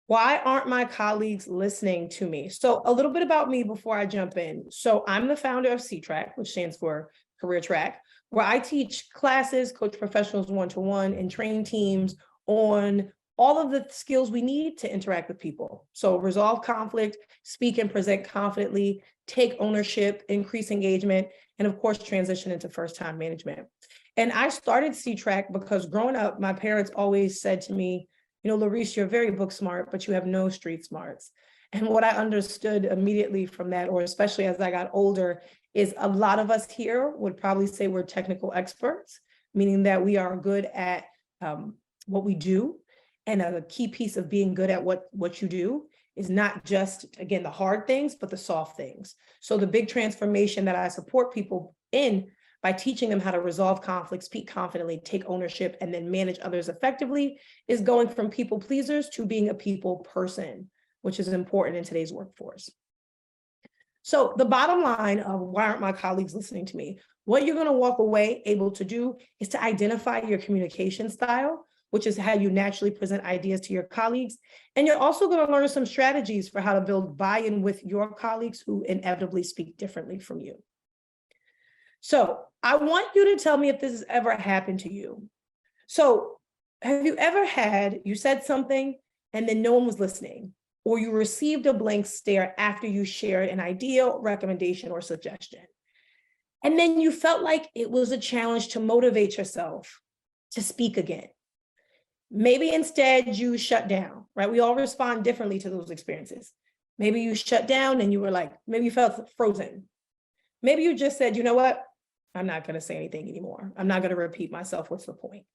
Why aren't my colleagues listening to me? So a little bit about me before I jump in. So I'm the founder of C-Track, which stands for Career Track, where I teach classes, coach professionals one-to-one, and train teams on all of the skills we need to interact with people. So resolve conflict, speak and present confidently, take ownership, increase engagement, and of course, transition into first-time management. And I started C-Track because growing up, my parents always said to me, Larice, you're very book smart, but you have no street smarts. And what I understood immediately from that, or especially as I got older, is a lot of us here would probably say we're technical experts, meaning that we are good at what we do. And a key piece of being good at what you do is not just, again, the hard things, but the soft things. So the big transformation that I support people in by teaching them how to resolve conflicts, speak confidently, take ownership, and then manage others effectively is going from people pleasers to being a people person, which is important in today's workforce. So the bottom line of why aren't my colleagues listening to me? What you're going to walk away able to do is to identify your communication style, which is how you naturally present ideas to your colleagues. And you're also going to learn some strategies for how to build buy-in with your colleagues who inevitably speak differently from you. So I want you to tell me if this has ever happened to you. So have you ever you said something and then no one was listening, or you received a blank stare after you shared an idea, recommendation, or suggestion? And then you felt like it was a challenge to motivate yourself to speak again. Maybe instead you shut down, right? We all respond differently to those experiences. Maybe you shut down and you were like, maybe you felt frozen. Maybe you just said, you know what? I'm not going to say anything anymore. I'm not going to repeat myself. What's the point?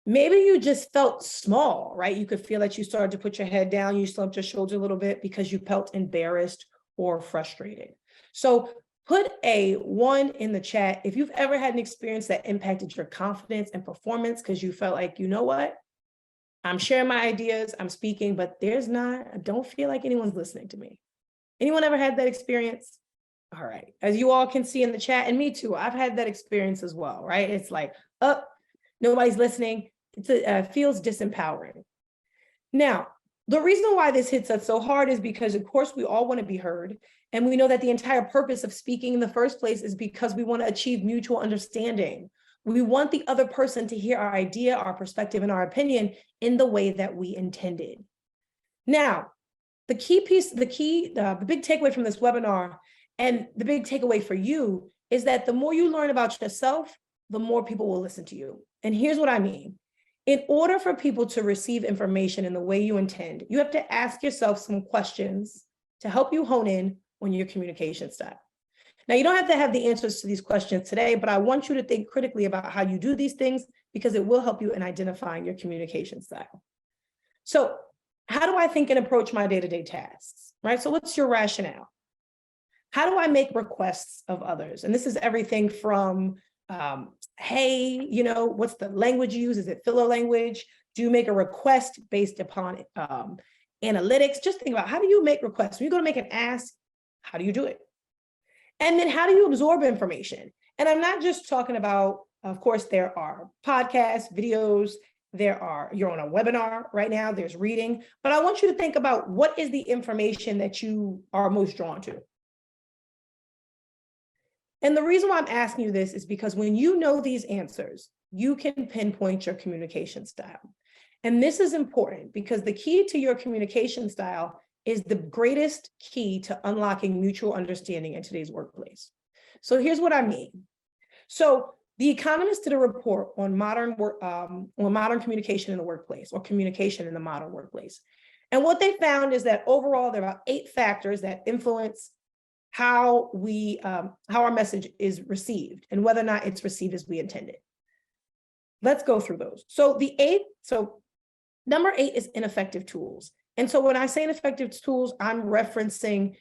Maybe you just felt small, right? You could feel that you started to put your head down, you slumped your shoulder a little bit because you felt embarrassed or frustrated. So put a 1 in the chat if you've ever had an experience that impacted your confidence and performance because you felt like, you know what? I'm sharing my ideas, I'm speaking, but I don't feel like anyone's listening to me. Anyone ever had that experience? All right. As you all can see in the chat, and me too, I've had that experience as well, right? It's like, nobody's listening. It feels disempowering. Now, the reason why this hits us so hard is because, of course, we all want to be heard. And we know that the entire purpose of speaking in the first place is because we want to achieve mutual understanding. We want the other person to hear our idea, our perspective, and our opinion in the way that we intended. Now, the big takeaway from this webinar and the big takeaway for you is that the more you learn about yourself, the more people will listen to you. And here's what I mean. In order for people to receive information in the way you intend, you have to ask yourself some questions to help you hone in on your communication style. Now, you don't have to have the answers to these questions today, but I want you to think critically about how you do these things because it will help you in identifying your communication style. So how do I think and approach my day-to-day tasks, right? So what's your rationale? How do I make requests of others? And this is everything from, hey, what's the language you use? Is it filler language? Do you make a request based upon analytics? Just think about how do you make requests? When you're going to make an ask, how do you do it? And then how do you absorb information? And I'm not just talking about, of course, there are podcasts, videos, you're on a webinar right now, there's reading, but I want you to think about what is the information that you are most drawn to. And the reason why I'm asking you this is because when you know these answers, you can pinpoint your communication style. And this is important because the key to your communication style is the greatest key to unlocking mutual understanding in today's workplace. So here's what I mean. So The Economist did a report on modern communication in the workplace, or communication in the modern workplace. And what they found is that overall, there are about 8 factors that influence how our message is received and whether or not it's received as we intended. Let's go through those. So number 8 is ineffective tools. And so when I say ineffective tools, I'm referencing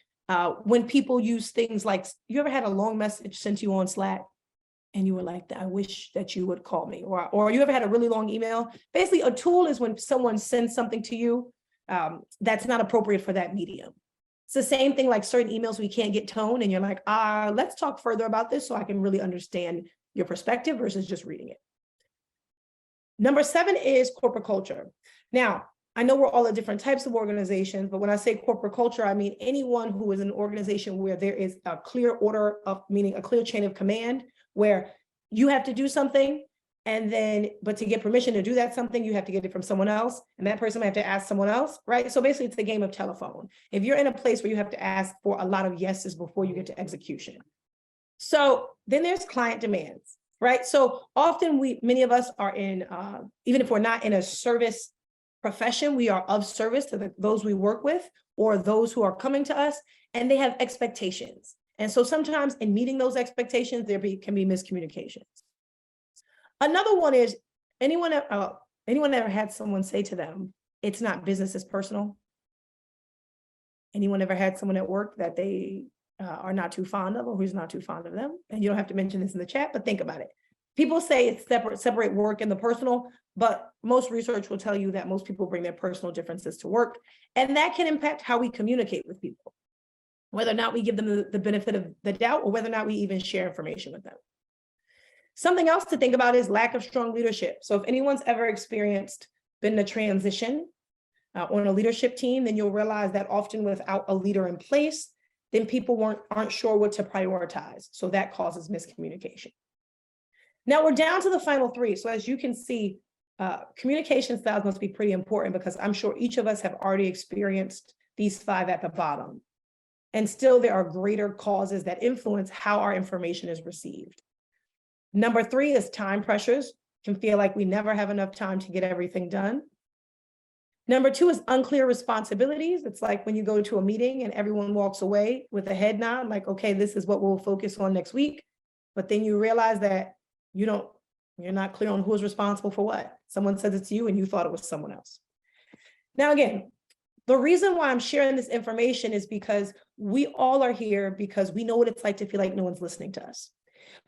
when people use things like, you ever had a long message sent to you on Slack and you were like, I wish that you would call me, or you ever had a really long email? Basically, a tool is when someone sends something to you that's not appropriate for that medium. It's the same thing like certain emails we can't get tone and you're like, let's talk further about this so I can really understand your perspective versus just reading it. Number 7 is corporate culture. Now, I know we're all at different types of organizations, but when I say corporate culture, I mean anyone who is an organization where there is a clear order of, meaning a clear chain of command, where you have to do something, and then, but to get permission to do that something, you have to get it from someone else, and that person might have to ask someone else, right? So basically, it's the game of telephone. If you're in a place where you have to ask for a lot of yeses before you get to execution. So then there's client demands, right? So often many of us are in, even if we're not in a service profession, we are of service to those we work with or those who are coming to us, and they have expectations. And so sometimes in meeting those expectations, can be miscommunications. Another one is anyone ever had someone say to them, it's not business, it's personal? Anyone ever had someone at work that they are not too fond of, or who's not too fond of them? And you don't have to mention this in the chat, but think about it. People say it's separate work and the personal, but most research will tell you that most people bring their personal differences to work, and that can impact how we communicate with people, whether or not we give them the benefit of the doubt, or whether or not we even share information with them. Something else to think about is lack of strong leadership. So if anyone's ever been a transition on a leadership team, then you'll realize that often without a leader in place, then people aren't sure what to prioritize. So that causes miscommunication. Now we're down to the final three. So as you can see, communication styles must be pretty important, because I'm sure each of us have already experienced these 5 at the bottom. And still there are greater causes that influence how our information is received. Number 3 is time pressures. Can feel like we never have enough time to get everything done. Number 2 is unclear responsibilities. It's like when you go to a meeting and everyone walks away with a head nod, like, okay, this is what we'll focus on next week. But then you realize that you're not clear on who's responsible for what. Someone says it's you and you thought it was someone else. Now, again, the reason why I'm sharing this information is because we all are here because we know what it's like to feel like no one's listening to us.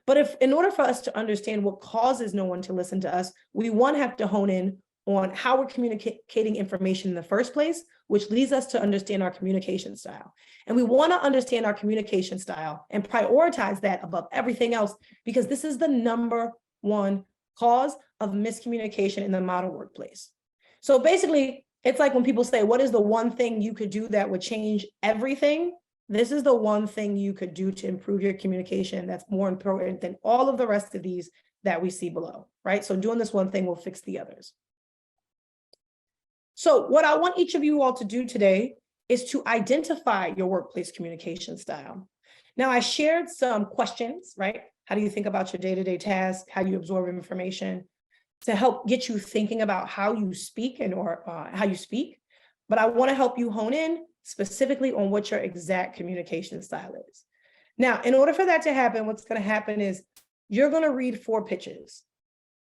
But in order for us to understand what causes no one to listen to us, we have to hone in on how we're communicating information in the first place, which leads us to understand our communication style. And we want to understand our communication style and prioritize that above everything else, because this is the number 1 cause of miscommunication in the modern workplace. So basically, it's like when people say, what is the one thing you could do that would change everything? This is the one thing you could do to improve your communication that's more important than all of the rest of these that we see below, right? So doing this one thing will fix the others. So what I want each of you all to do today is to identify your workplace communication style. Now, I shared some questions, right? How do you think about your day-to-day tasks? How do you absorb information? To help get you thinking about how you speak how you speak. But I want to help you hone in specifically on what your exact communication style is. Now, in order for that to happen, what's going to happen is you're going to read 4 pitches.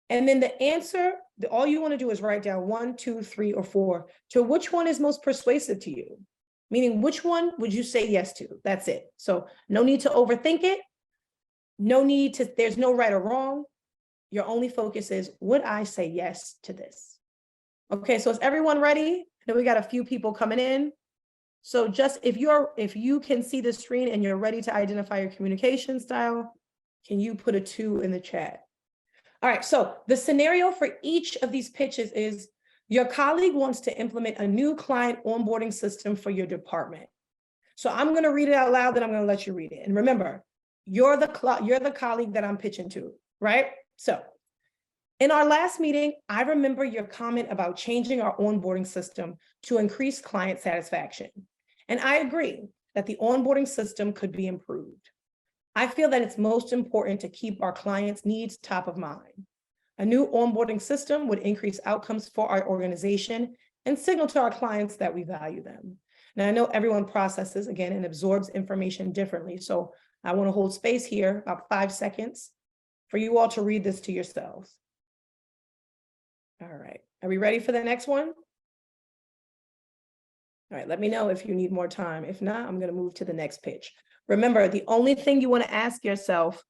And then the answer, all you want to do is write down 1, 2, 3, or 4 to which one is most persuasive to you. Meaning, which one would you say yes to? That's it. So no need to overthink it. There's no right or wrong. Your only focus is, would I say yes to this? Okay, so is everyone ready? I know we got a few people coming in. So just if you can see the screen and you're ready to identify your communication style, can you put a 2 in the chat? All right, so the scenario for each of these pitches is your colleague wants to implement a new client onboarding system for your department. So I'm going to read it out loud, then I'm going to let you read it. And remember, you're the colleague that I'm pitching to, right? So in our last meeting, I remember your comment about changing our onboarding system to increase client satisfaction. And I agree that the onboarding system could be improved. I feel that it's most important to keep our clients' needs top of mind. A new onboarding system would increase outcomes for our organization and signal to our clients that we value them. Now, I know everyone processes, again, and absorbs information differently. So I want to hold space here, about 5 seconds, for you all to read this to yourselves. All right, are we ready for the next one? All right, let me know if you need more time. If not, I'm going to move to the next pitch. Remember, the only thing you want to ask yourself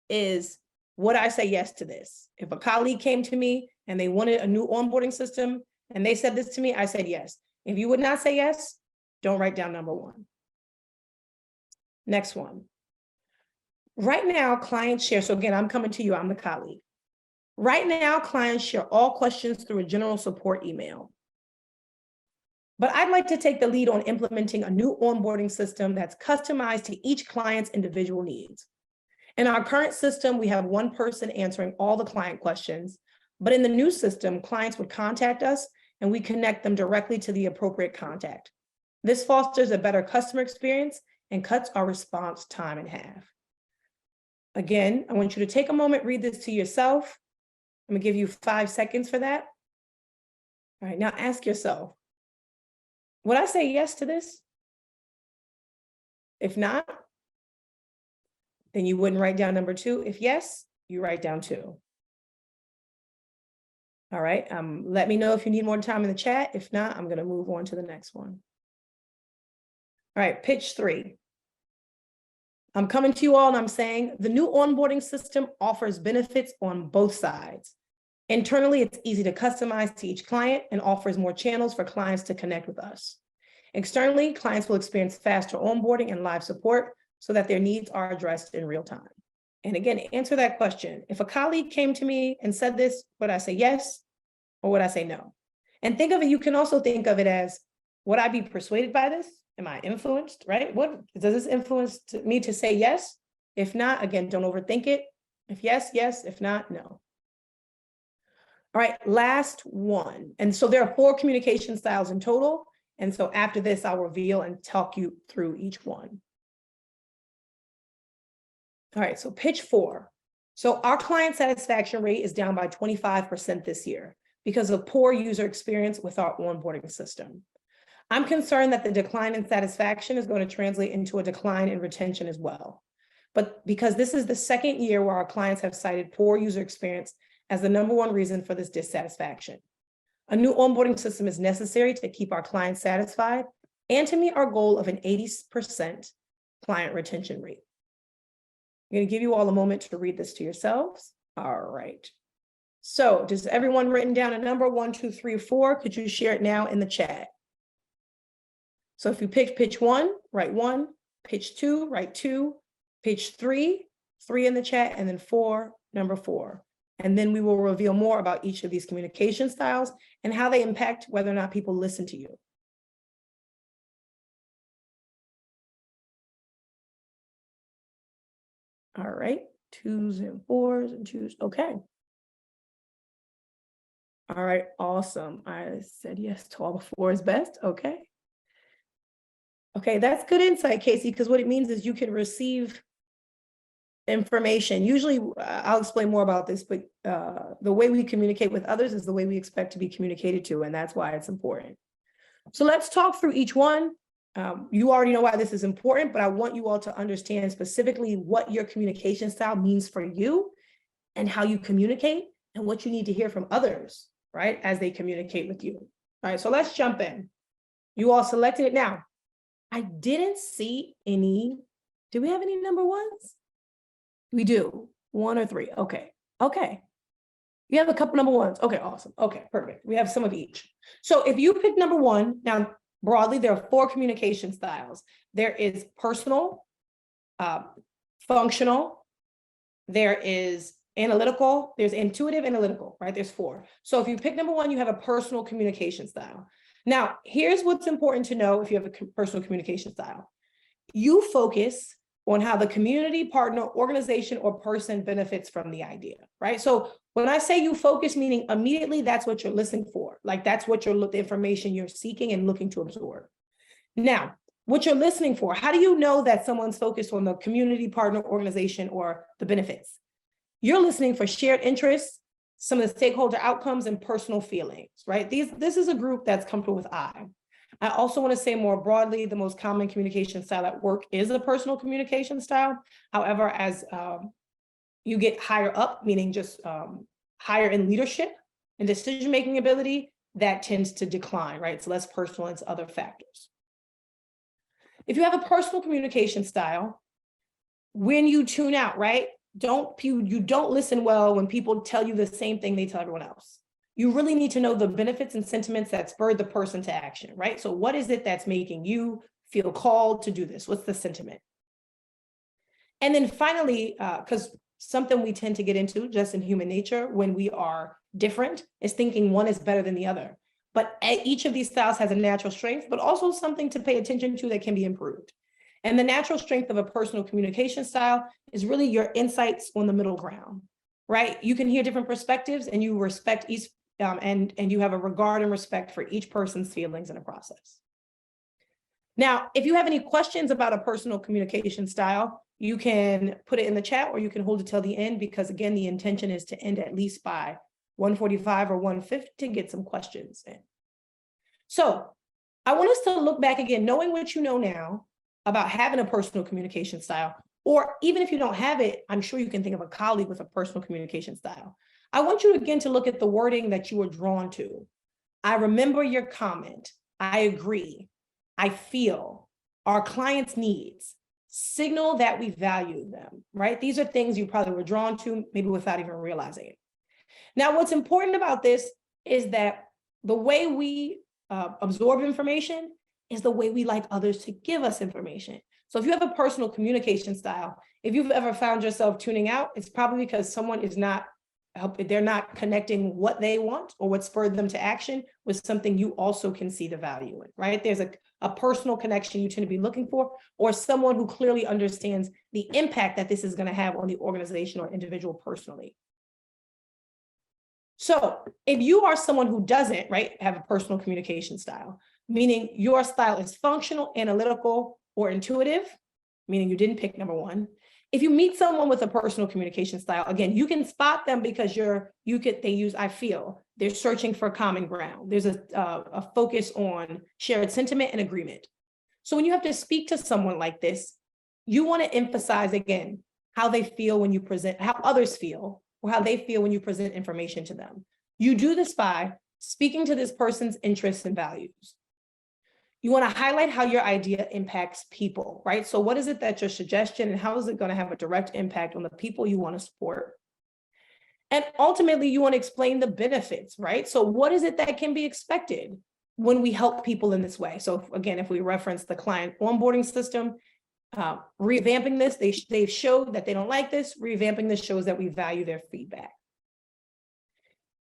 is, would I say yes to this? If a colleague came to me and they wanted a new onboarding system and they said this to me, I said yes. If you would not say yes, don't write down number 1. Next one. Right now, clients share, so again, I'm coming to you, I'm the colleague. Right now, clients share all questions through a general support email. But I'd like to take the lead on implementing a new onboarding system that's customized to each client's individual needs. In our current system, we have one person answering all the client questions, but in the new system, clients would contact us and we connect them directly to the appropriate contact. This fosters a better customer experience and cuts our response time in half. Again, I want you to take a moment, read this to yourself. I'm gonna give you 5 seconds for that. All right, now ask yourself, would I say yes to this? If not, then you wouldn't write down number 2. If yes, you write down 2. All right, let me know if you need more time in the chat. If not, I'm gonna move on to the next one. All right, pitch 3. I'm coming to you all and I'm saying the new onboarding system offers benefits on both sides. Internally, it's easy to customize to each client and offers more channels for clients to connect with us. Externally, clients will experience faster onboarding and live support so that their needs are addressed in real time. And again, answer that question. If a colleague came to me and said this, would I say yes or would I say no? And think of it, you can also think of it as, would I be persuaded by this? Am I influenced, right? What does this influence me to say yes? If not, again, don't overthink it. If yes, yes. If not, no. All right, last one. And so there are 4 communication styles in total. And so after this, I'll reveal and talk you through each one. All right, so pitch 4. So our client satisfaction rate is down by 25% this year because of poor user experience with our onboarding system. I'm concerned that the decline in satisfaction is going to translate into a decline in retention as well. But because this is the second year where our clients have cited poor user experience as the #1 reason for this dissatisfaction. A new onboarding system is necessary to keep our clients satisfied and to meet our goal of an 80% client retention rate. I'm going to give you all a moment to read this to yourselves. All right. So does everyone written down a number 1, 2, 3, 4? Could you share it now in the chat? So if you pick pitch 1, write 1, pitch 2, write 2, pitch 3, 3 in the chat, and then 4, number 4. And then we will reveal more about each of these communication styles and how they impact whether or not people listen to you. All right, 2s and 4s and 2s, okay. All right, awesome. I said yes to all the 4s best, okay. Okay, that's good insight, Casey, because what it means is you can receive information. Usually, I'll explain more about this, but the way we communicate with others is the way we expect to be communicated to, and that's why it's important. So let's talk through each one. You already know why this is important, but I want you all to understand specifically what your communication style means for you and how you communicate and what you need to hear from others, right, as they communicate with you. All right, so let's jump in. You all selected it now. I didn't see any. Do we have any #1s? We do. 1 or 3. Okay. Okay. You have a couple #1s. Okay, awesome. Okay, perfect. We have some of each. So if you pick #1, now broadly, there are 4 communication styles. There is personal, functional, there is analytical, there's intuitive, analytical, right? There's 4. So if you pick #1, you have a personal communication style. Now, here's what's important to know if you have a personal communication style. You focus on how the community, partner, organization, or person benefits from the idea, right? So when I say you focus, meaning immediately that's what you're listening for. Like that's what the information you're seeking and looking to absorb. Now, what you're listening for, how do you know that someone's focused on the community, partner, organization, or the benefits? You're listening for shared interests, some of the stakeholder outcomes, and personal feelings, right? This is a group that's comfortable with I. I also want to say more broadly, the most common communication style at work is a personal communication style. However, as you get higher up, meaning just higher in leadership and decision-making ability, that tends to decline, right? It's less personal, it's other factors. If you have a personal communication style, when you tune out, right? You don't listen well when people tell you the same thing they tell everyone else. You really need to know the benefits and sentiments that spurred the person to action, right? So what is it that's making you feel called to do this? What's the sentiment? And then finally, because something we tend to get into just in human nature when we are different is thinking one is better than the other. but each of these styles has a natural strength, but also something to pay attention to that can be improved. And the natural strength of a personal communication style is really your insights on the middle ground, right? You can hear different perspectives and you respect each, and you have a regard and respect for each person's feelings in a process. Now, if you have any questions about a personal communication style, you can put it in the chat or you can hold it till the end, because again, the intention is to end at least by 1:45 or 1:50 to get some questions in. So I want us to look back again, knowing what you know now about having a personal communication style, or even if you don't have it, I'm sure you can think of a colleague with a personal communication style. I want you again to look at the wording that you were drawn to. I remember your comment. I agree. I feel. Our clients' needs. Signal that we value them, right? These are things you probably were drawn to, maybe without even realizing it. Now, what's important about this is that the way we absorb information is the way we like others to give us information. So if you have a personal communication style, if you've ever found yourself tuning out, it's probably because someone is not they're not connecting what they want or what spurred them to action with something you also can see the value in, right? There's a personal connection you tend to be looking for, or someone who clearly understands the impact that this is going to have on the organization or individual personally. So if you are someone who doesn't, right, have a personal communication style, meaning your style is functional, analytical, or intuitive, meaning you didn't pick number one. If you meet someone with a personal communication style, again, you can spot them because they use I feel. They're searching for common ground. There's a focus on shared sentiment and agreement. So when you have to speak to someone like this, you want to emphasize again how they feel when you present, how others feel, or how they feel when you present information to them. You do this by speaking to this person's interests and values. You want to highlight how your idea impacts people, right? So what is it that your suggestion and how is it going to have a direct impact on the people you want to support? And ultimately, you want to explain the benefits, right? So what is it that can be expected when we help people in this way? So again, if we reference the client onboarding system, revamping this, they've showed that they don't like this. Revamping this shows that we value their feedback.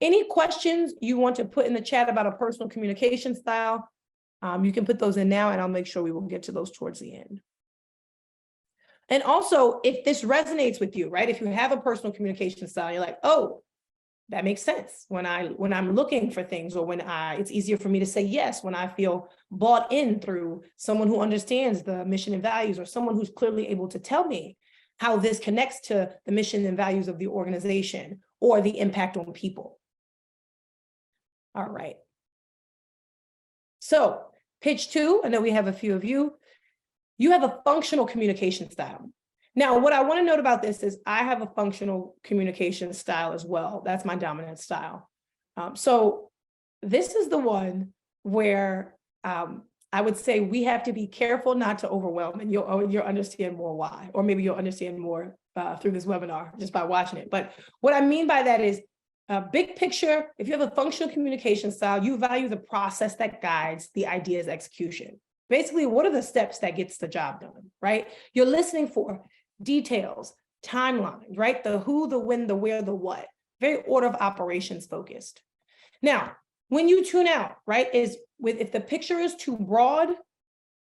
Any questions you want to put in the chat about a personal communication style, you can put those in now and I'll make sure we will get to those towards the end. And also, if this resonates with you, right? If you have a personal communication style, you're like, oh, that makes sense when I'm looking for things, or it's easier for me to say yes when I feel bought in through someone who understands the mission and values, or someone who's clearly able to tell me how this connects to the mission and values of the organization or the impact on people. All right. So pitch two, I know we have a few of you. You have a functional communication style. Now, what I want to note about this is I have a functional communication style as well. That's my dominant style. So this is the one where I would say we have to be careful not to overwhelm, and you'll understand more why, or maybe you'll understand more through this webinar just by watching it. But what I mean by that is, big picture, if you have a functional communication style, you value the process that guides the idea's execution. Basically, what are the steps that gets the job done, right? You're listening for details, timelines, right? The who, the when, the where, the what. Very order of operations focused. Now, when you tune out, right, if the picture is too broad,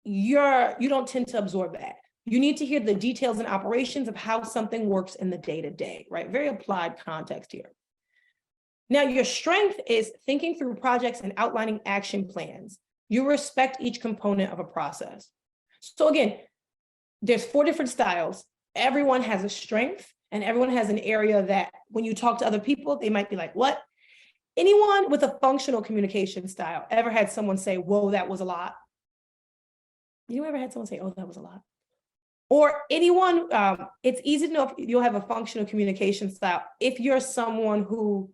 you don't tend to absorb that. You need to hear the details and operations of how something works in the day-to-day, right? Very applied context here. Now, your strength is thinking through projects and outlining action plans. You respect each component of a process. So again, there's 4 different styles. Everyone has a strength and everyone has an area that when you talk to other people, they might be like, what? Anyone with a functional communication style ever had someone say, whoa, that was a lot? You ever had someone say, oh, that was a lot? Or anyone, it's easy to know if you'll have a functional communication style if you're someone who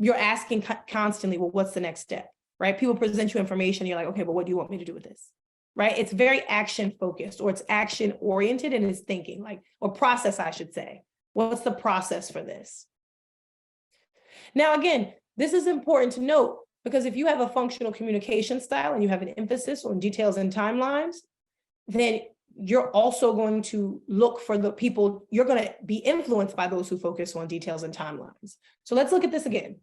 you're asking constantly, well, what's the next step, right? People present you information, you're like, okay, but what do you want me to do with this, right? It's very action focused, or it's action oriented and it's thinking, like, or process, I should say. What's the process for this? Now, again, this is important to note because if you have a functional communication style and you have an emphasis on details and timelines, then you're also going to look for the people, you're going to be influenced by those who focus on details and timelines. So let's look at this again.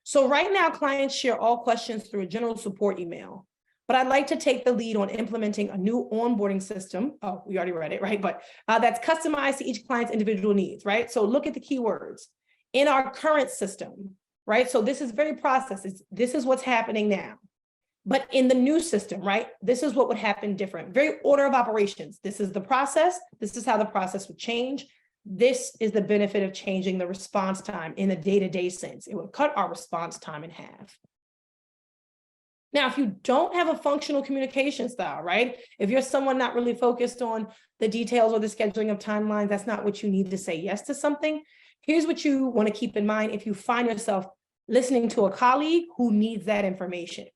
So right now, clients share all questions through a general support email, but I'd like to take the lead on implementing a new onboarding system. Oh, we already read it, right? But that's customized to each client's individual needs, right? So look at the keywords in our current system, right? So this is very processed. This is what's happening now. But in the new system, right, this is what would happen different. Very order of operations. This is the process. This is how the process would change. This is the benefit of changing the response time in a day-to-day sense. It would cut our response time in half. Now, if you don't have a functional communication style, right, if you're someone not really focused on the details or the scheduling of timelines, that's not what you need to say yes to something. Here's what you want to keep in mind if you find yourself listening to a colleague who needs that information.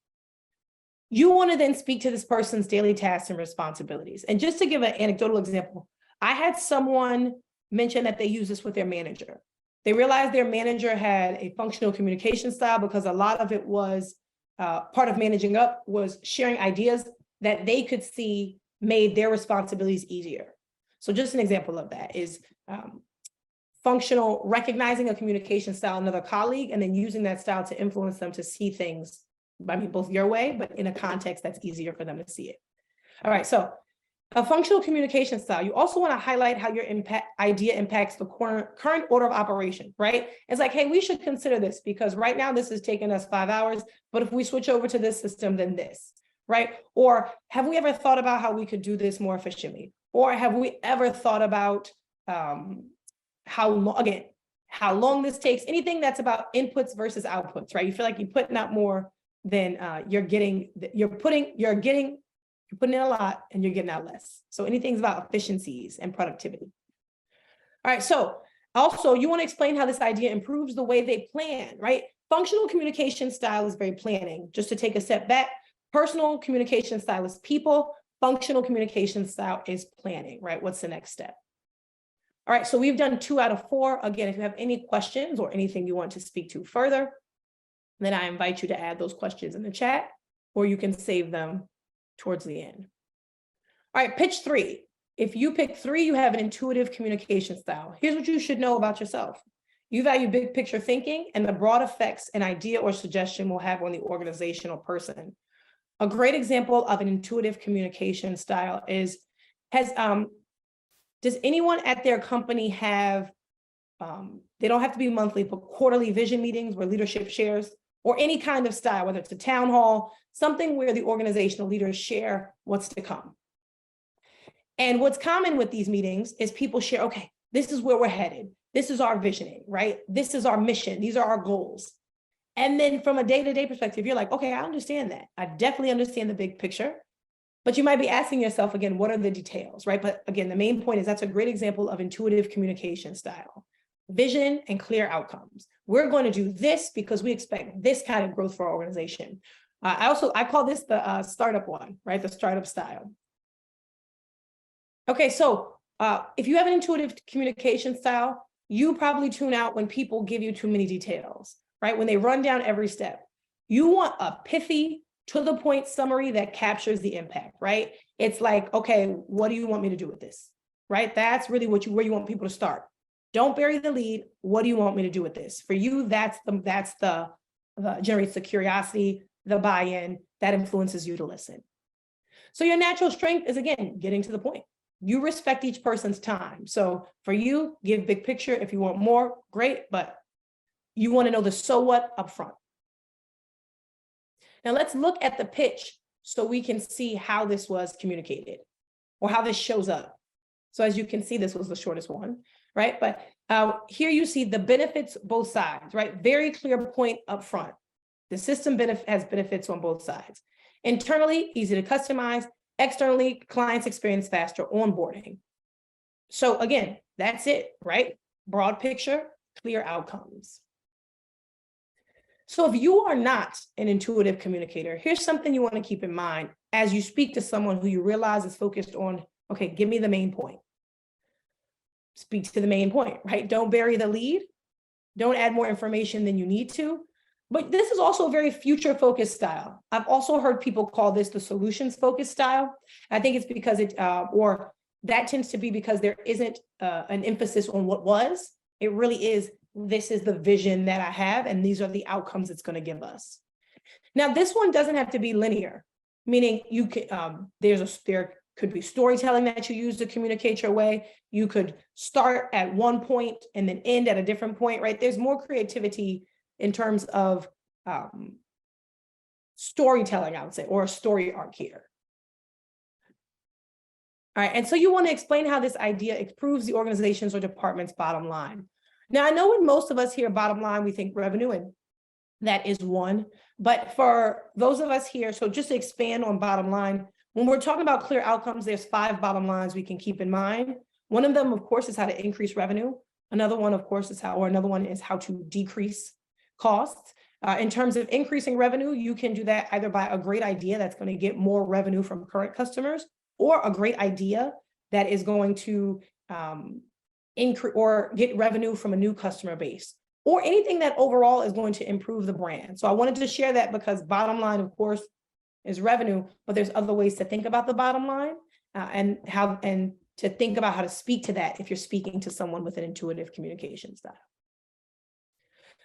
You want to then speak to this person's daily tasks and responsibilities. And just to give an anecdotal example, I had someone mention that they use this with their manager. They realized their manager had a functional communication style because a lot of it was part of managing up was sharing ideas that they could see made their responsibilities easier. So just an example of that is functional, recognizing a communication style in another colleague and then using that style to influence them to see things, I mean, both your way, but in a context that's easier for them to see it. All right, so a functional communication style. You also want to highlight how your idea impacts the current order of operation, right? It's like, hey, we should consider this because right now this is taking us 5 hours, but if we switch over to this system, then this, right? Or have we ever thought about how we could do this more efficiently? Or have we ever thought about how long this takes? Anything that's about inputs versus outputs, right? You feel like you're putting out more than you're putting in a lot and you're getting out less. So anything's about efficiencies and productivity. All right, so also you want to explain how this idea improves the way they plan, right? Functional communication style is very planning. Just to take a step back, personal communication style is people, functional communication style is planning, right? What's the next step? All right, so we've done 2 out of 4. Again, if you have any questions or anything you want to speak to further, then I invite you to add those questions in the chat, or you can save them towards the end. All right, pitch 3. If you pick 3, you have an intuitive communication style. Here's what you should know about yourself. You value big picture thinking and the broad effects an idea or suggestion will have on the organization or person. A great example of an intuitive communication style is, does anyone at their company have, they don't have to be monthly, but quarterly vision meetings where leadership shares, or any kind of style, whether it's a town hall, something where the organizational leaders share what's to come. And what's common with these meetings is people share, okay, this is where we're headed. This is our visioning, right? This is our mission. These are our goals. And then from a day-to-day perspective, you're like, okay, I understand that. I definitely understand the big picture. But you might be asking yourself, again, what are the details, right? But again, the main point is that's a great example of intuitive communication style. Vision and clear outcomes. We're going to do this because we expect this kind of growth for our organization. I call this the startup one, right? The startup style. Okay, so if you have an intuitive communication style, you probably tune out when people give you too many details, right? When they run down every step. You want a pithy, to the point summary that captures the impact, right? It's like, okay, what do you want me to do with this, right? That's really where you want people to start. Don't bury the lead. What do you want me to do with this? For you, that's the generates the curiosity, the buy-in that influences you to listen. So your natural strength is, again, getting to the point. You respect each person's time. So for you, give big picture. If you want more, great, but you want to know the so what up front. Now let's look at the pitch so we can see how this was communicated or how this shows up. So as you can see, this was the shortest one, right? But here you see the benefits both sides, right? Very clear point up front. The system has benefits on both sides. Internally, easy to customize. Externally, clients experience faster onboarding. So again, that's it, right? Broad picture, clear outcomes. So if you are not an intuitive communicator, here's something you want to keep in mind as you speak to someone who you realize is focused on, okay, give me the main point. Speak to the main point, right? Don't bury the lead. Don't add more information than you need to. But this is also a very future-focused style. I've also heard people call this the solutions-focused style. I think it's because or that tends to be because there isn't an emphasis on what was. It really is this is the vision that I have, and these are the outcomes it's going to give us. Now, this one doesn't have to be linear, meaning you can, there could be storytelling that you use to communicate your way. You could start at one point and then end at a different point, right? There's more creativity in terms of storytelling, I would say, or a story arc here. All right, and so you want to explain how this idea improves the organization's or department's bottom line. Now, I know when most of us hear bottom line, we think revenue, and that is one. But for those of us here, so just to expand on bottom line, when we're talking about clear outcomes, there's 5 bottom lines we can keep in mind. One of them, of course, is how to increase revenue. Another one, of course, is how to decrease costs. In terms of increasing revenue, you can do that either by a great idea that's going to get more revenue from current customers, or a great idea that is going to increase or get revenue from a new customer base, or anything that overall is going to improve the brand. So I wanted to share that because bottom line, of course, is revenue, but there's other ways to think about the bottom line and to think about how to speak to that if you're speaking to someone with an intuitive communication style.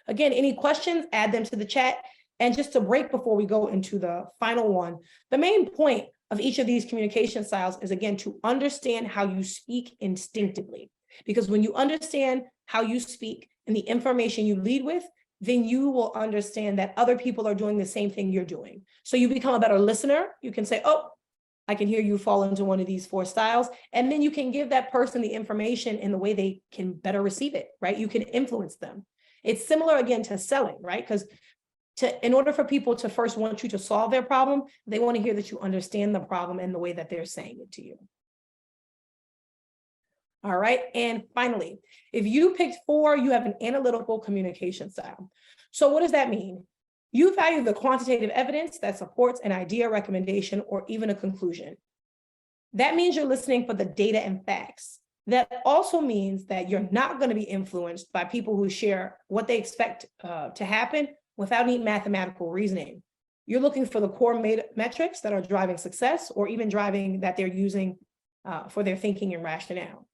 Again, any questions, add them to the chat. And just to break before we go into the final one, the main point of each of these communication styles is, again, to understand how you speak instinctively. Because when you understand how you speak and the information you lead with, then you will understand that other people are doing the same thing you're doing. So you become a better listener. You can say, oh, I can hear you fall into one of these 4 styles. And then you can give that person the information in the way they can better receive it, right? You can influence them. It's similar, again, to selling, right? Because in order for people to first want you to solve their problem, they want to hear that you understand the problem in the way that they're saying it to you. All right. And finally, if you picked 4, you have an analytical communication style. So what does that mean? You value the quantitative evidence that supports an idea, recommendation, or even a conclusion. That means you're listening for the data and facts. That also means that you're not going to be influenced by people who share what they expect to happen without any mathematical reasoning. You're looking for the core metrics that are driving success, or even driving that they're using for their thinking and rationale.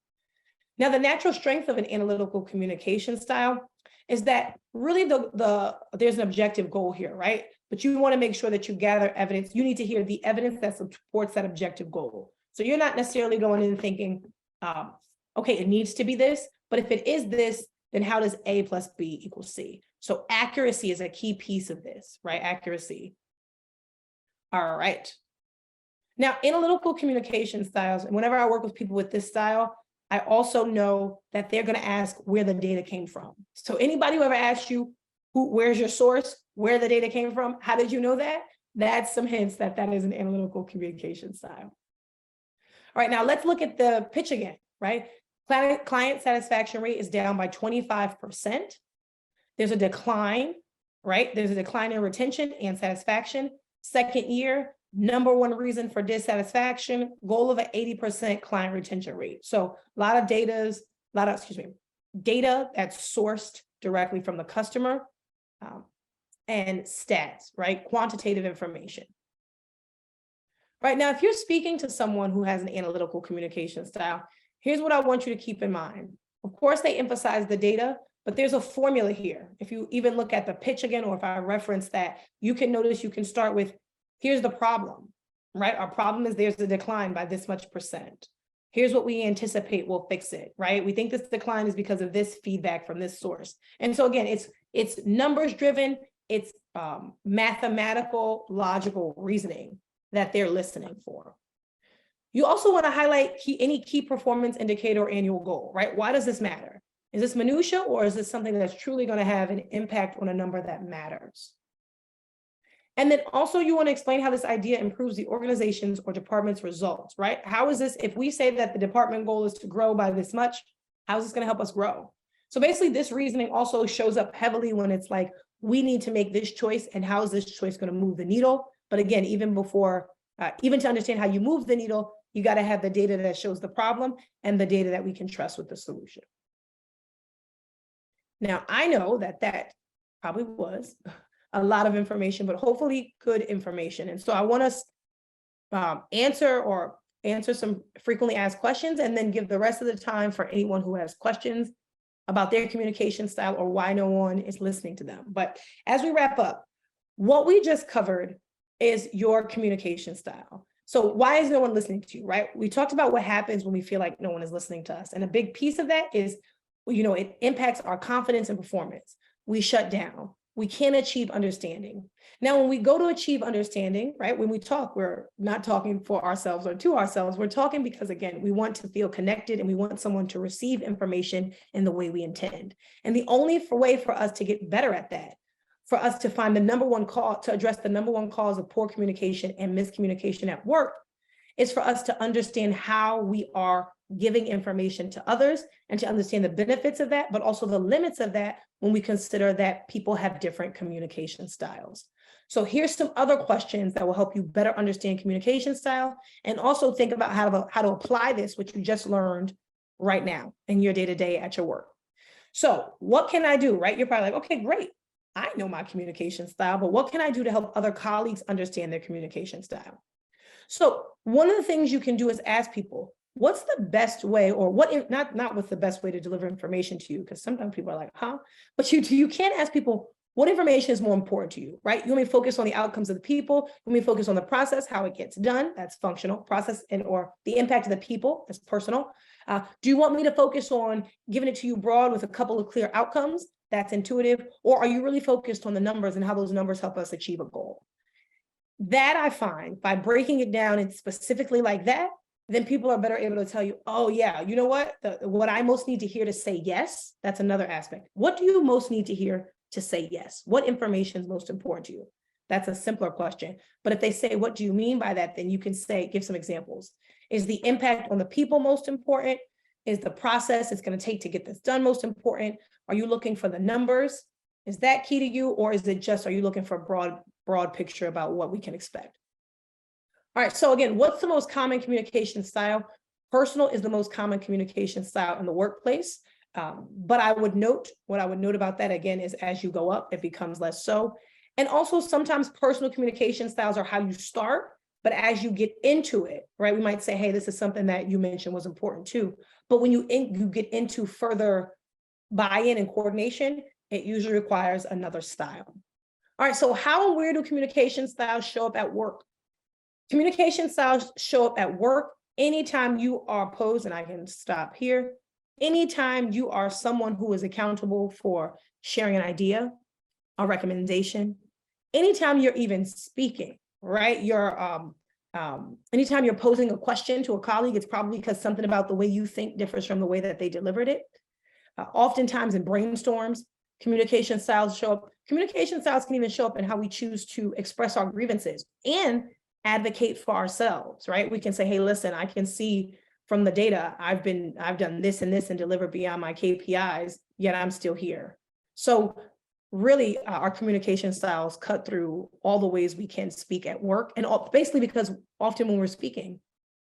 Now, the natural strength of an analytical communication style is that really there's an objective goal here, right? But you want to make sure that you gather evidence. You need to hear the evidence that supports that objective goal. So you're not necessarily going in thinking, okay, it needs to be this, but if it is this, then how does A plus B equal C? So accuracy is a key piece of this, right? Accuracy. All right. Now, analytical communication styles, and whenever I work with people with this style, I also know that they're going to ask where the data came from. So anybody who ever asked you, where's your source, where the data came from, how did you know that? That's some hints that that is an analytical communication style. All right, now let's look at the pitch again, right? Client satisfaction rate is down by 25%. There's a decline, right? There's a decline in retention and satisfaction. Second year, number 1 reason for dissatisfaction, goal of an 80% client retention rate. So a lot of data that's sourced directly from the customer, and stats, right? Quantitative information. Right now, if you're speaking to someone who has an analytical communication style, here's what I want you to keep in mind. Of course, they emphasize the data, but there's a formula here. If you even look at the pitch again, or if I reference that, you can notice you can start with, here's the problem, right? Our problem is there's a decline by this much percent. Here's what we anticipate will fix it, right? We think this decline is because of this feedback from this source. And so again, it's numbers driven, it's mathematical, logical reasoning that they're listening for. You also want to highlight any key performance indicator or annual goal, right? Why does this matter? Is this minutia, or is this something that's truly going to have an impact on a number that matters? And then also you want to explain how this idea improves the organization's or department's results, right? How is this, if we say that the department goal is to grow by this much, how is this going to help us grow? So basically this reasoning also shows up heavily when it's like, we need to make this choice, and how is this choice going to move the needle? But again, even to understand how you move the needle, you got to have the data that shows the problem and the data that we can trust with the solution. Now, I know that probably was a lot of information, but hopefully good information. And so I want to answer some frequently asked questions, and then give the rest of the time for anyone who has questions about their communication style or why no one is listening to them. But as we wrap up, what we just covered is your communication style. So why is no one listening to you, right? We talked about what happens when we feel like no one is listening to us. And a big piece of that is, it impacts our confidence and performance. We shut down. We can't achieve understanding. Now, when we go to achieve understanding, right, when we talk, we're not talking for ourselves or to ourselves. We're talking because, again, we want to feel connected and we want someone to receive information in the way we intend. And the only way for us to get better at that, for us to find the number one cause, to address the number one cause of poor communication and miscommunication at work, is for us to understand how we are giving information to others and to understand the benefits of that, but also the limits of that when we consider that people have different communication styles. So here's some other questions that will help you better understand communication style and also think about how to apply this, which you just learned right now in your day-to-day at your work. So what can I do, right? You're probably like, okay, great. I know my communication style, but what can I do to help other colleagues understand their communication style? So one of the things you can do is ask people, what's the best way, or not what's the best way to deliver information to you, because sometimes people are like, huh? But you can't ask people, what information is more important to you, right? You want me to focus on the outcomes of the people. You want me to focus on the process, how it gets done. That's functional. Process or the impact of the people, that's personal. Do you want me to focus on giving it to you broad with a couple of clear outcomes? That's intuitive. Or are you really focused on the numbers and how those numbers help us achieve a goal? That I find by breaking it down and specifically like that, then people are better able to tell you, oh yeah, you know what? What I most need to hear to say yes, that's another aspect. What do you most need to hear to say yes? What information is most important to you? That's a simpler question. But if they say, what do you mean by that? Then you can say, give some examples. Is the impact on the people most important? Is the process it's going to take to get this done most important? Are you looking for the numbers? Is that key to you? Or is it just, are you looking for a broad picture about what we can expect? All right, so again, what's the most common communication style? Personal is the most common communication style in the workplace. But what I would note about that again is as you go up, it becomes less so. And also sometimes personal communication styles are how you start, but as you get into it, right, we might say, hey, this is something that you mentioned was important too. But when you get into further buy-in and coordination, it usually requires another style. All right, so how and where do communication styles show up at work? Communication styles show up at work anytime you are posed, and I can stop here, anytime you are someone who is accountable for sharing an idea, a recommendation, anytime you're even speaking, right? Anytime you're posing a question to a colleague, it's probably because something about the way you think differs from the way that they delivered it. Oftentimes in brainstorms, communication styles show up. Communication styles can even show up in how we choose to express our grievances and advocate for ourselves, right? We can say, hey, listen, I can see from the data, I've done this and this and delivered beyond my KPIs, yet I'm still here. So really our communication styles cut through all the ways we can speak at work, and basically because often when we're speaking,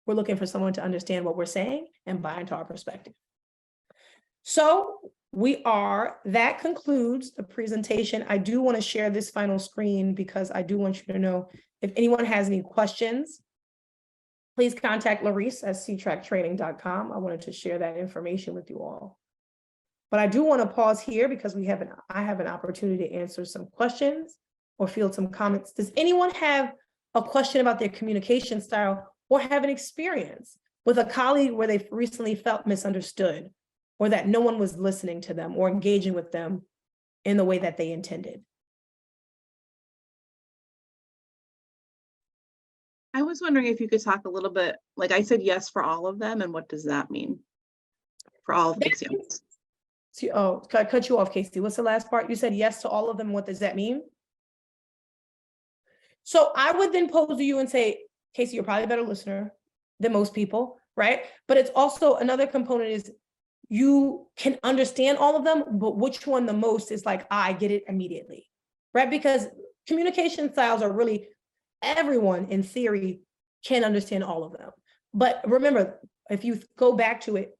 we're looking for someone to understand what we're saying and buy into our perspective. So that concludes the presentation. I do want to share this final screen because I do want you to know if anyone has any questions, please contact Larice at ctracktraining.com. I wanted to share that information with you all. But I do want to pause here because I have an opportunity to answer some questions or field some comments. Does anyone have a question about their communication style or have an experience with a colleague where they've recently felt misunderstood or that no one was listening to them or engaging with them in the way that they intended? I was wondering if you could talk a little bit, like I said, yes for all of them, and what does that mean for all of the examples? Oh, I cut you off, Casey. What's the last part? You said yes to all of them. What does that mean? So I would then pose to you and say, Casey, you're probably a better listener than most people, right? But it's also another component is you can understand all of them, but which one the most is like, I get it immediately, right? Because communication styles are really, everyone in theory can understand all of them. But remember, if you go back to it,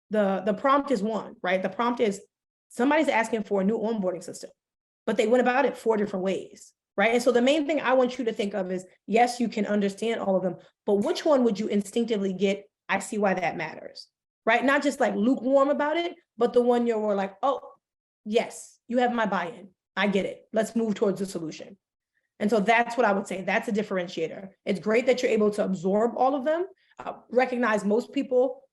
the prompt is one, right? The prompt is somebody's asking for a new onboarding system, but they went about it 4 different ways, right? And so the main thing I want you to think of is, yes, you can understand all of them, but which one would you instinctively get? I see why that matters. right? Not just like lukewarm about it, but the one you're like, oh, yes, you have my buy-in. I get it. Let's move towards the solution. And so that's what I would say. That's a differentiator. It's great that you're able to absorb all of them. Recognize most people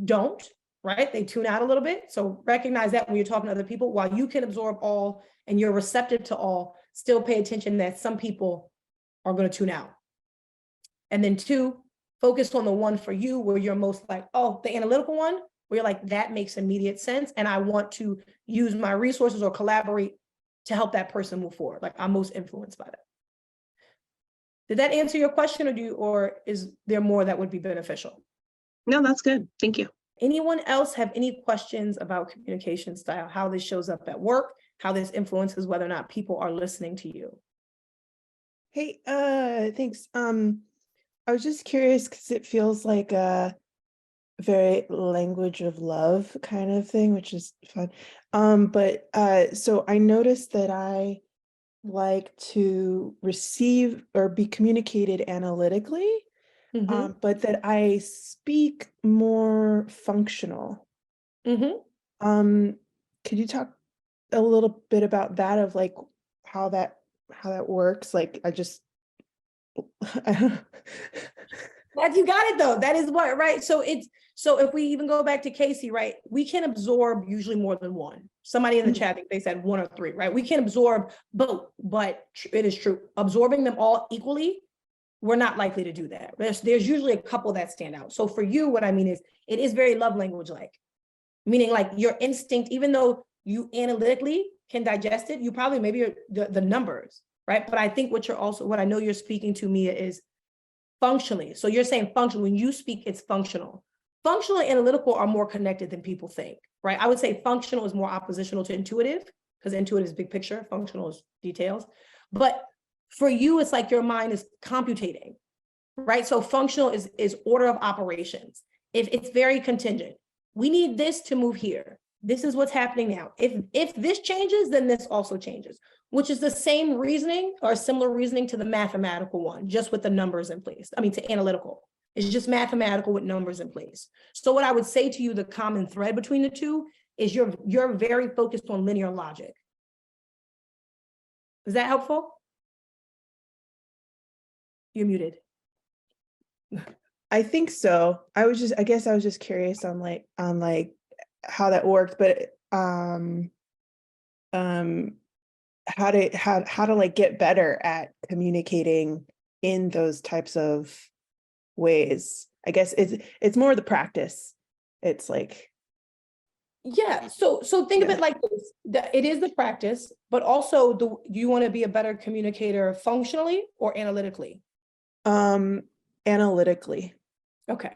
don't, right? They tune out a little bit. So recognize that when you're talking to other people, while you can absorb all and you're receptive to all, still pay attention that some people are going to tune out. And then 2, focus on the one for you where you're most like, oh, the analytical one, where you're like, that makes immediate sense. And I want to use my resources or collaborate to help that person move forward. Like I'm most influenced by that. Did that answer your question, or is there more that would be beneficial? No, that's good. Thank you. Anyone else have any questions about communication style, how this shows up at work, how this influences whether or not people are listening to you? Hey, thanks. I was just curious because it feels like a very language of love kind of thing, which is fun. So I noticed that I like to receive or be communicated analytically, Mhm. but that I speak more functional. Mhm. Could you talk a little bit about that, of like how that works? Like I just I don't Glad you got it though. That is what, right? So if we even go back to Casey, right? We can absorb usually more than one. Somebody in the chat, I think they said 1 or 3, right? We can absorb both, but it is true. Absorbing them all equally, we're not likely to do that. There's usually a couple that stand out. So for you, what I mean is it is very love language like, meaning like your instinct, even though you analytically can digest it, you probably maybe the numbers, right? But I think what I know you're speaking to, Mia, is functionally. So you're saying functional. When you speak, it's functional. Functional and analytical are more connected than people think, right? I would say functional is more oppositional to intuitive, because intuitive is big picture, functional is details. But for you, it's like your mind is computating, right? So functional is order of operations. If it's very contingent, we need this to move here. This is what's happening now. If this changes, then this also changes, which is the same reasoning or similar reasoning to the mathematical one, just with the numbers in place. I mean, to analytical. It's just mathematical with numbers in place. So what I would say to you, the common thread between the two is you're very focused on linear logic. Is that helpful? You're muted. I think so. I guess I was just curious on how that worked, but how to like get better at communicating in those types of ways. I guess it's more the practice. It's like, Yeah, so think of it like this. It is the practice, but also do you want to be a better communicator functionally or analytically? analytically. Okay.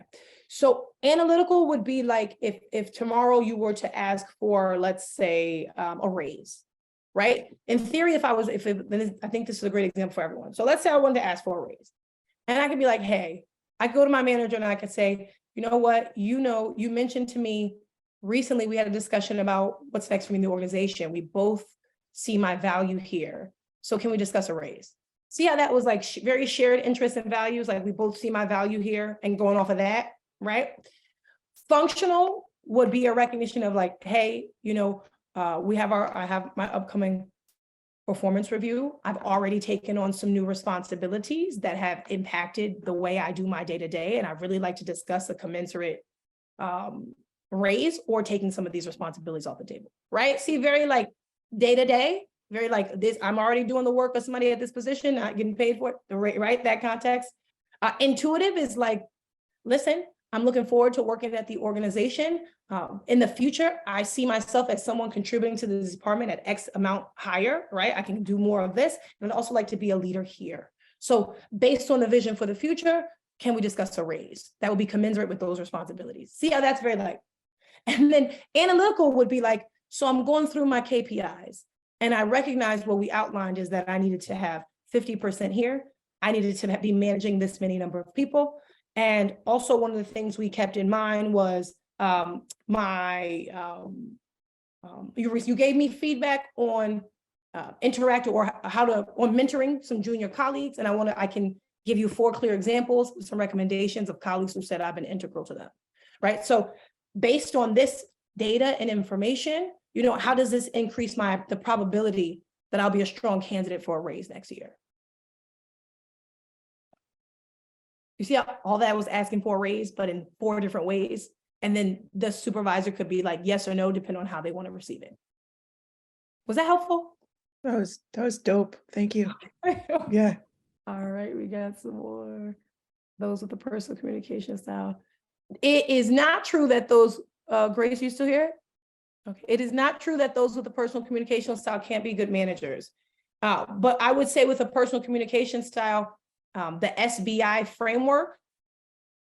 So analytical would be like if tomorrow you were to ask for, let's say, a raise, right? In theory, I think this is a great example for everyone. So let's say I wanted to ask for a raise, and I could be like, hey, I go to my manager and I could say, you know what, you mentioned to me recently, we had a discussion about what's next for me in the organization. We both see my value here. So can we discuss a raise? See how that was like very shared interests and values, like we both see my value here and going off of that, right? Functional would be a recognition of like, hey, I have my upcoming performance review. I've already taken on some new responsibilities that have impacted the way I do my day-to-day, and I'd really like to discuss a commensurate raise or taking some of these responsibilities off the table, right? See, very like day-to-day, very like this, I'm already doing the work of somebody at this position, not getting paid for it, the rate, right? That context. Intuitive is like, listen, I'm looking forward to working at the organization. In the future, I see myself as someone contributing to this department at X amount higher, right? I can do more of this. And I'd also like to be a leader here. So based on the vision for the future, can we discuss a raise? That would be commensurate with those responsibilities. See how that's very like, and then analytical would be like, so I'm going through my KPIs and I recognize what we outlined is that I needed to have 50% here. I needed to be managing this many number of people. And also one of the things we kept in mind was you gave me feedback on interact or on mentoring some junior colleagues. And I can give you 4 clear examples, some recommendations of colleagues who said I've been integral to them, right? So based on this data and information, you know, how does this increase the probability that I'll be a strong candidate for a raise next year? You see how all that was asking for a raise, but in 4 different ways. And then the supervisor could be like, yes or no, depending on how they want to receive it. Was that helpful? That was dope. Thank you. Yeah. All right, we got some more. Those with the personal communication style. It is not true that those, Grace, you still here? Okay, it is not true that those with the personal communication style can't be good managers. But I would say with a personal communication style, the SBI framework.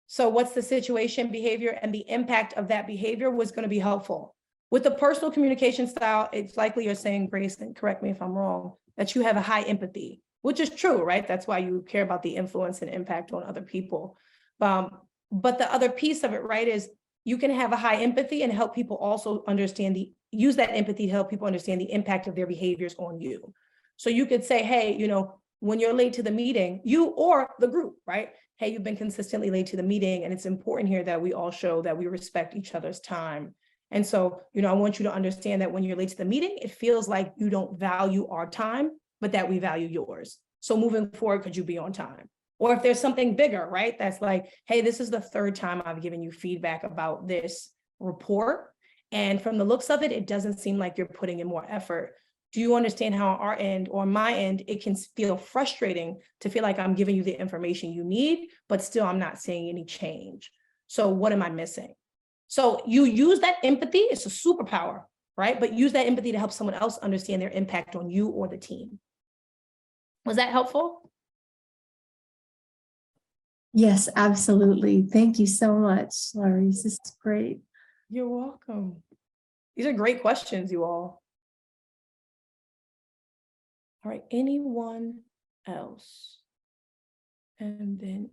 So what's the situation, behavior, and the impact of that behavior was going to be helpful. With the personal communication style, it's likely you're saying, Grace, and correct me if I'm wrong, that you have a high empathy, which is true, right? That's why you care about the influence and impact on other people. But the other piece of it, right, is you can have a high empathy and help people also understand use that empathy to help people understand the impact of their behaviors on you. So you could say, hey, you know, when you're late to the meeting, you or the group, right? Hey, you've been consistently late to the meeting, and it's important here that we all show that we respect each other's time. And so, you know, I want you to understand that when you're late to the meeting, it feels like you don't value our time, but that we value yours. So moving forward, could you be on time? Or if there's something bigger, right? That's like, hey, this is the 3rd time I've given you feedback about this report. And from the looks of it, it doesn't seem like you're putting in more effort. Do you understand how on our end or my end, it can feel frustrating to feel like I'm giving you the information you need, but still I'm not seeing any change. So what am I missing? So you use that empathy, it's a superpower, right? But use that empathy to help someone else understand their impact on you or the team. Was that helpful? Yes, absolutely. Thank you so much, Laurie. This is great. You're welcome. These are great questions, you all. All right, anyone else? And then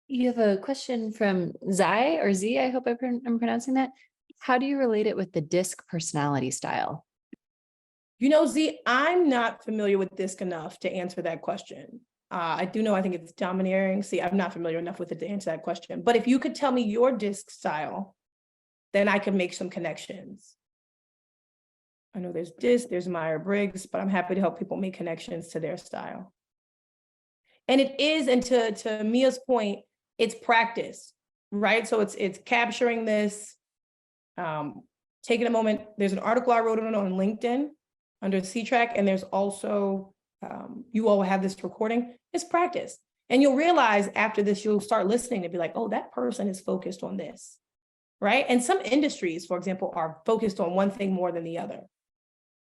you have a question from Zai or Z, I hope I'm pronouncing that. How do you relate it with the DISC personality style? You know, Z, I'm not familiar with DISC enough to answer that question. I do know, I think it's domineering. See, I'm not familiar enough with it to answer that question. But if you could tell me your DISC style, then I could make some connections. I know there's DISC, there's Myers-Briggs, but I'm happy to help people make connections to their style. And it is, and to Mia's point, it's practice, right? So it's capturing this, taking a moment. There's an article I wrote on LinkedIn under C-Track, and there's also, you all have this recording, it's practice. And you'll realize after this, you'll start listening to be like, oh, that person is focused on this, right? And some industries, for example, are focused on one thing more than the other.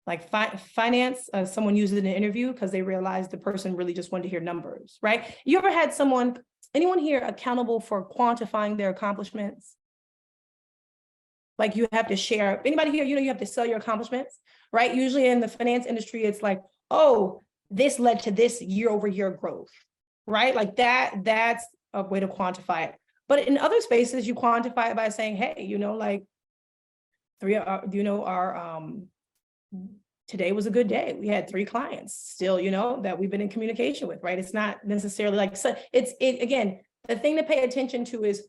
Like finance, someone used it in an interview because they realized the person really just wanted to hear numbers, right? You ever had anyone here accountable for quantifying their accomplishments? Like you have to share, anybody here, you know, you have to sell your accomplishments, right? Usually in the finance industry, it's like, oh, this led to this year-over-year growth, right? Like that's a way to quantify it. But in other spaces, you quantify it by saying, hey, you know, like today was a good day. We had 3 clients still, you know, that we've been in communication with, right? It's not necessarily like, so again, the thing to pay attention to is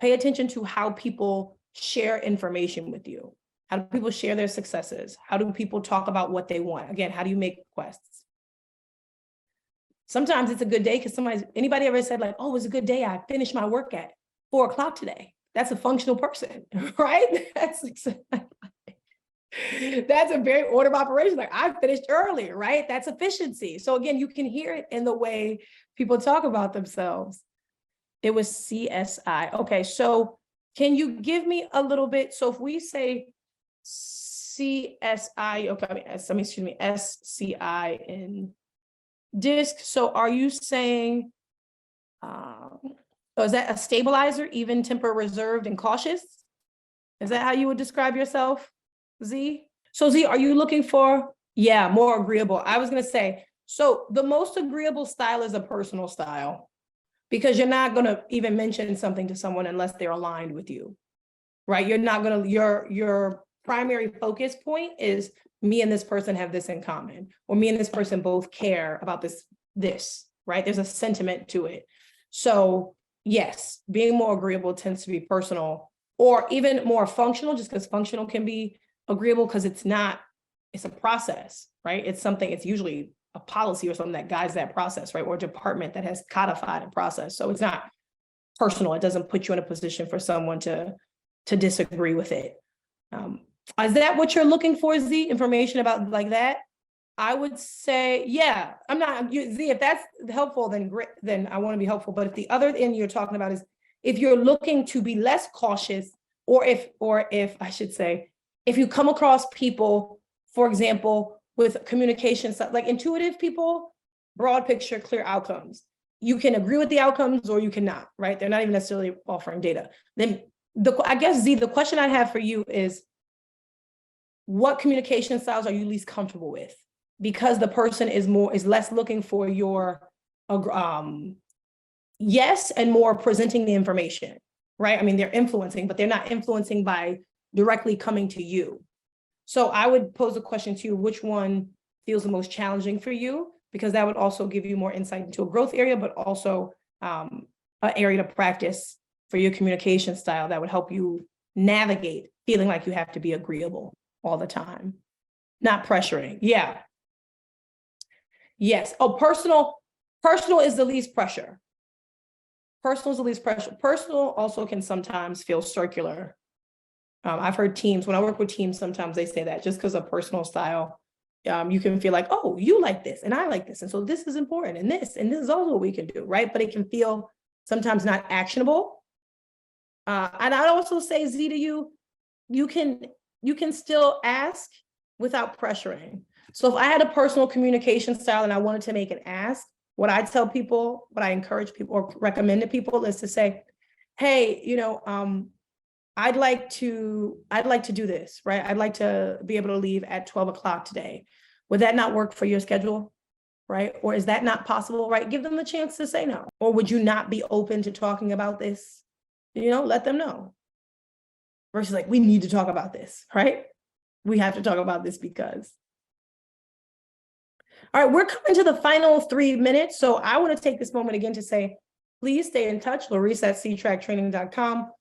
pay attention to how people share information with you. How do people share their successes? How do people talk about what they want? Again, how do you make requests? Sometimes it's a good day because anybody ever said like, oh, it was a good day. I finished my work at 4 o'clock today. That's a functional person, right? That's a very order of operations. Like I finished early, right? That's efficiency. So again, you can hear it in the way people talk about themselves. It was CSI. Okay, so can you give me a little bit? So if we say CSI, okay, SCI in DISC. So are you saying, is that a stabilizer, even, temper, reserved, and cautious? Is that how you would describe yourself, Z? So Z, are you looking for, yeah, more agreeable? I was gonna say, so the most agreeable style is a personal style, because you're not gonna even mention something to someone unless they're aligned with you, right? You're not gonna, your primary focus point is me and this person have this in common, or me and this person both care about this, right? There's a sentiment to it. So yes, being more agreeable tends to be personal or even more functional, just because functional can be agreeable because it's a process, right? It's something, it's usually a policy or something that guides that process, right? Or a department that has codified a process. So it's not personal. It doesn't put you in a position for someone to disagree with it. Is that what you're looking for, Z? Information about like that? I would say, yeah, Z, if that's helpful, then great, then I want to be helpful. But if the other end you're talking about is if you're looking to be less cautious, or if I should say, if you come across people, for example, with communication, like intuitive people, broad picture, clear outcomes. You can agree with the outcomes or you cannot, right? They're not even necessarily offering data. Then I guess, Z, the question I have for you is, what communication styles are you least comfortable with? Because the person is less looking for your yes and more presenting the information, right? I mean, they're influencing, but they're not influencing by directly coming to you. So I would pose a question to you, which one feels the most challenging for you? Because that would also give you more insight into a growth area, but also an area to practice for your communication style that would help you navigate feeling like you have to be agreeable all the time, not pressuring. Yeah. Yes. Oh, personal is the least pressure. Personal is the least pressure. Personal also can sometimes feel circular. I've heard teams, when I work with teams, sometimes they say that just because of personal style, you can feel like, oh, you like this and I like this. And so this is important and this is also what we can do, right? But it can feel sometimes not actionable. And I'd also say, Z, to you, you can still ask without pressuring. So if I had a personal communication style and I wanted to make an ask, what I tell people, what I encourage people or recommend to people is to say, hey, I'd like to do this, right? I'd like to be able to leave at 12 o'clock today. Would that not work for your schedule, right? Or is that not possible, right? Give them the chance to say no. Or would you not be open to talking about this? Let them know. Versus like, we need to talk about this, right? We have to talk about this because. All right, we're coming to the final 3 minutes. So I want to take this moment again to say, please stay in touch, Laurice@ctracktraining.com.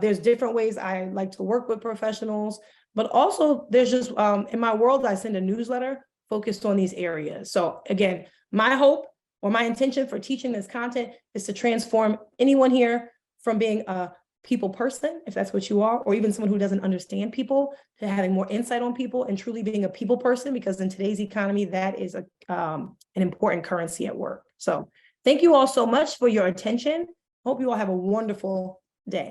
There's different ways I like to work with professionals, but also there's just, in my world, I send a newsletter focused on these areas. So again, my hope or my intention for teaching this content is to transform anyone here from being a people person, if that's what you are, or even someone who doesn't understand people, to having more insight on people and truly being a people person, because in today's economy, that is an important currency at work. So thank you all so much for your attention. Hope you all have a wonderful day.